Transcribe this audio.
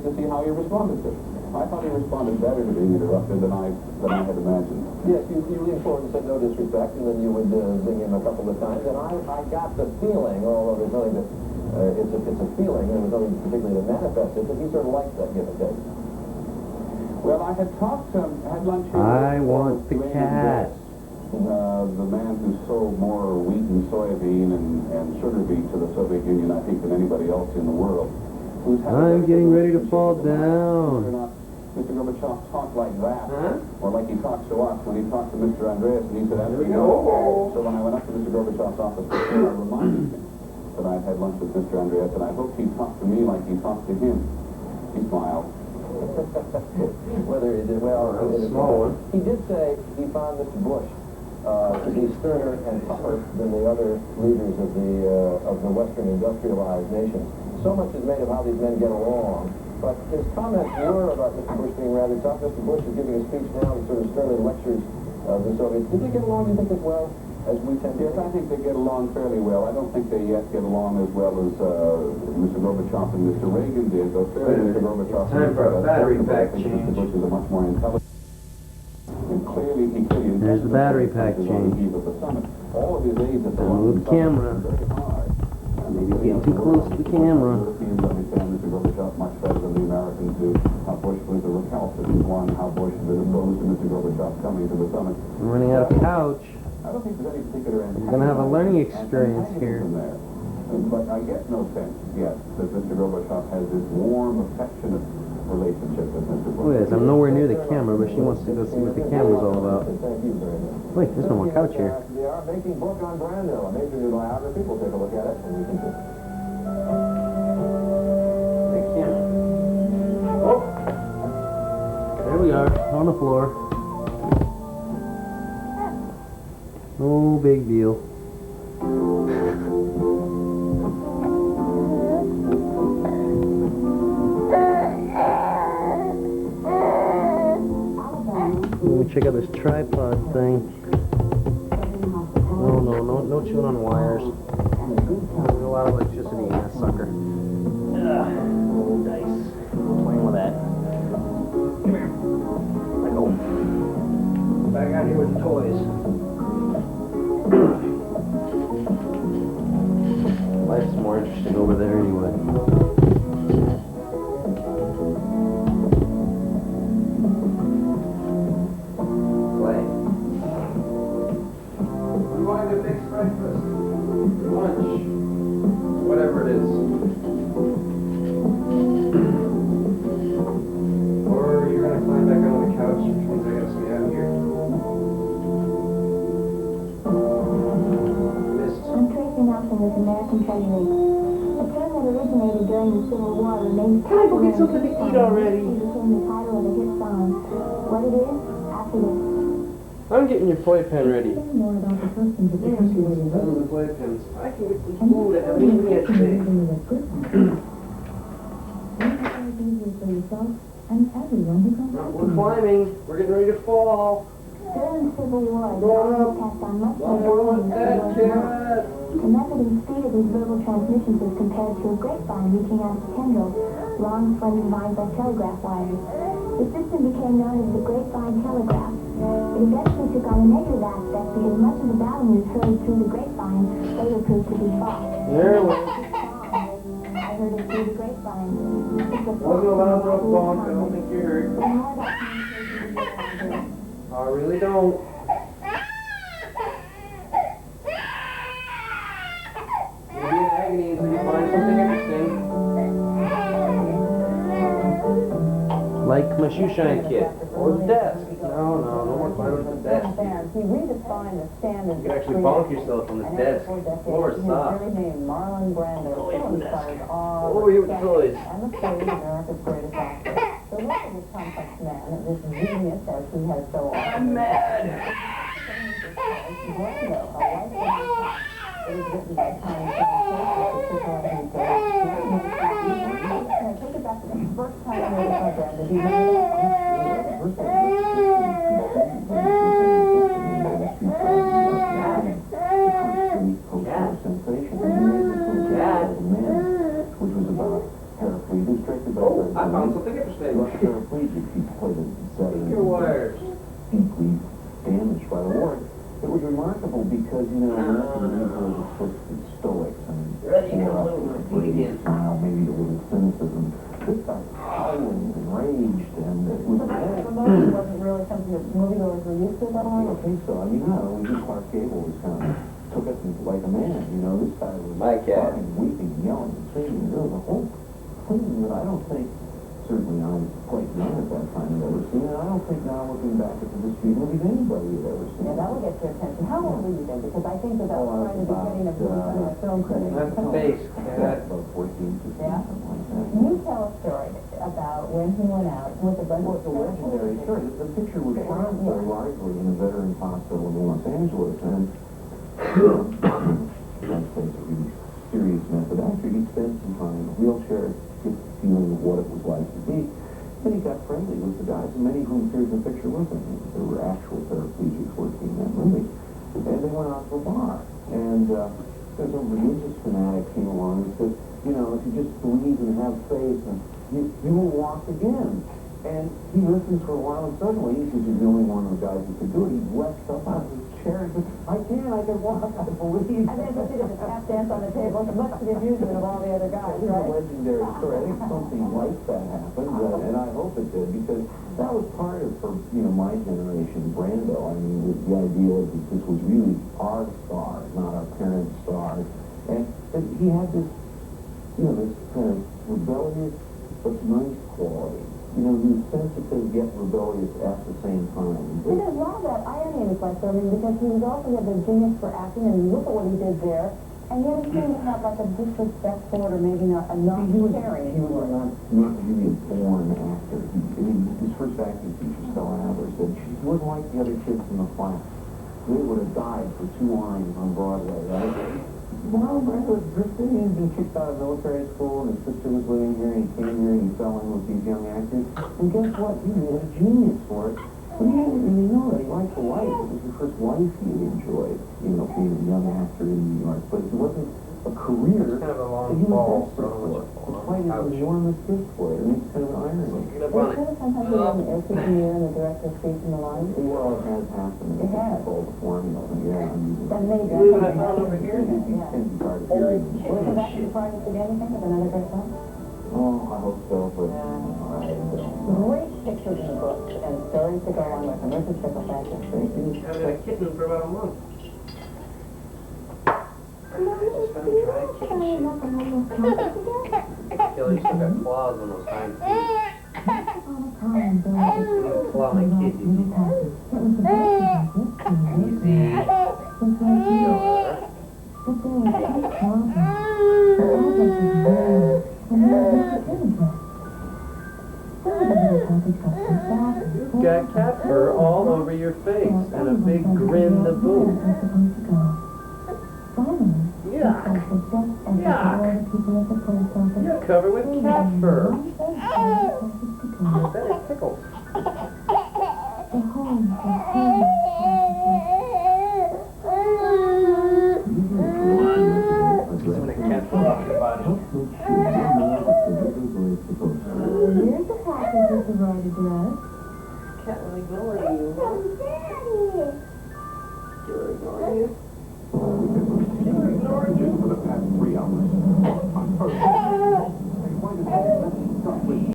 to see how he responded to it. I thought he responded better to being interrupted than I had imagined. Yes, you leaned forward and said no disrespect, and then you would zing him a couple of times, and I got the feeling, although there's nothing that, it's a feeling, and there's nothing particularly to manifest it, that he sort of likes that give and take. Well, I had had lunch here. I want the cat. The man who sold more wheat and soybean and sugar beet to the Soviet Union, I think, than anybody else in the world. I'm getting ready to fall down. Mr. Gorbachev talked like that, or like he talks to us when he talked to Mr. Andreas, and he said, "There we go." So when I went up to Mr. Gorbachev's office, I reminded him that I'd had lunch with Mr. Andreas, and I hoped he'd talk to me like he talked to him. He smiled. Whether he did well or a small one. He did say he found Mr. Bush to be sterner and tougher than the other leaders of the Western industrialized nations. So much is made of how these men get along, but his comments were about Mr. Bush being rather tough. Mr. Bush is giving a speech now that sort of sternly lectures the Soviets. Did they get along, do you think, as well as we tend to? Yes, I think they get along fairly well. I don't think they yet get along as well as Mr. Gorbachev and Mr. Reagan did, though clearly Mr. Gorbachev... Time for a battery pack change. Mr. Bush is a much more intelligent... And clearly he clearly... There's the battery pack change. ...of the summit. All of his aides at the Move the camera. very hard. Maybe getting too close to the camera. The Europeans understand Mr. Gorbachev much better than the Americans do. How Bush was a recalcitrant one, how Bush had been opposed to Mr. Gorbachev coming to the summit. I'm running out of couch. I don't think there's any particular... You're going to have a learning experience here. There. But I get no sense yet that Mr. Gorbachev has this warm, affectionate relationship with Mr. Bush. Look at this. I'm nowhere near the camera, but she wants to go see what the camera's all about. Thank you very much. Wait, there's no more couch here. They are making book on Brando, a major new biography. We'll take a look at it and we can see. The camera. Oh! There we are, on the floor. No big deal. Let me check out this tripod thing. No chewing on wires. There's a lot of electricity in that sucker. Nice. Playing with that. Come here. Let go. Back out here with the toys. Life's more interesting over there anyway. Breakfast, lunch, whatever it is. Or you're going to climb back on the couch, which means I got to stay out here. Missed. I'm Tracy Nelson with American Treasury. A term that originated during the Civil War remains... Can I go get something to eat already? It became the title of a hit song. What it is, after this. I'm getting your playpen ready. More about the customs of the country. The playpens. I can get some food at every minute today. For yourself and everyone who comes after We're you. climbing. We're getting ready to fall. During the Civil War, the Going Army up. passed on much more Going warnings that than cat. The method and speed of these verbal transmissions is compared to a grapevine reaching out to tendrils, long slender vines like telegraph wires. The system became known as the grapevine telegraph. It eventually took on a negative aspect because much of the battle news heard through the grapevine later proved to be false. There we go. I heard it through the grapevine. Wasn't a loud rough bonk. I don't think you heard. But more about communication. I really don't. You'll be in agony until you find something interesting. Like my shoe shine kit. Or the desk. No more climbing the desk. He redefined the standard. You can actually bonk yourself on the desk. Floor is soft. His very name, Marlon Brando, still inspires awe, Over here with the respect, toys. and the praise of America's greatest actor. The look of this complex man, this genius as he has so often. I'm mad. Brando, a life of it was written by Tom Francis, take it back to the first time I read about Brando. He Which was about paraplegic, I found was paraplegic. He played a veteran. Your wires. Deeply damaged by the war. It was remarkable because, you know, American people were supposed to be stoics and smile, maybe a little cynicism. This guy howling, enraged, and it was bad. The movie wasn't really something that moviegoers were used to at that I time? don't think so. I mean, no, we just Clark Gable was kind of took it like a man, you know. This guy was My cat. crying, weeping, yelling, and screaming. There was a whole thing that I don't think, certainly I was quite young at that time, had ever seen it. I don't think now looking back at the history of movies anybody had ever seen Yeah, it. that would get your attention. How old were you then? Because I think that was right at the beginning of becoming a film critic. That's the base. About 14, 15, Yeah. something like that. You tell a story about when he went out with a bunch Well, of it's a legendary story. The picture was shot very largely in a veterans hospital in Los Angeles, and that's a really serious method actor. He spent some time in a wheelchair, get the feeling of what it was like to be. Then he got friendly with the guys, and many of whom appeared in the picture with him. There were actual paraplegics working in that movie. And they went out to a bar, and there's a religious fanatic came along and said, you know, if you just believe and have faith, and you will walk again. And he listened for a while, and suddenly, because he's the only one of the guys who could do it, he leapt up out of his chair and said, I can walk, I believe. And then proceeded to tap dance on the table, much to the amusement of all the other guys, It was a right? legendary story. I think something like that happened, and I hope it did, because that was part of, for, you know, my generation, Brando. I mean, the idea that this was really our star, not our parents' star. And he had this, you know, this kind of rebellious but nice quality. You know, he was sensitive yet rebellious at the same time. See, there's a lot of that irony in his life, I mean, because he was also had the genius for acting, and look at what he did there, and yet he seemed to have like a disrespect for it, or maybe not a non-caring. He was not really a born actor. I mean, his first acting teacher, Stella Adler, said she wasn't like the other kids in the class. They would have died for 2 lines on Broadway, right? Well, Brando was drifting. He had been kicked out of military school, and his sister was living here, and he came here, and he fell in with these young actors. And guess what? He had a genius for it. But he didn't really know that. He liked the life. It was the first life he had enjoyed, you know, being a young actor in New York. But it wasn't a career It's kind of a long that he was fall, desperate so for. much fall. Despite his enormous gift for it. And it's kind of an irony. Get up Well, on it's it. kind of sometimes we have an air year and the director speaks in the line. Well, it has happened. It has. All the formula. Yeah, I mean, Then maybe Believe it or that's not, something over here. yeah. can be hard of hearing. Will he come back to the project again, you think, with another great film? Oh, I hope so, but I don't. Great pictures in the books and stories to go along with them. Richard Pickle, thank you. Thank you. I've had a kitten for about a month. Kelly's still got claws on those hind feet. Claw my kid, you Easy. You've got cat fur all over your face and a big grin to boot. Yuck. Yuck. You're covered with cat fur. That is pickles. Some of the cat fur off your body. Here's the package with the right address. Cat will ignore you. She'll ignore you. She'll ignore you. For the past 3 hours. On purpose. Why does that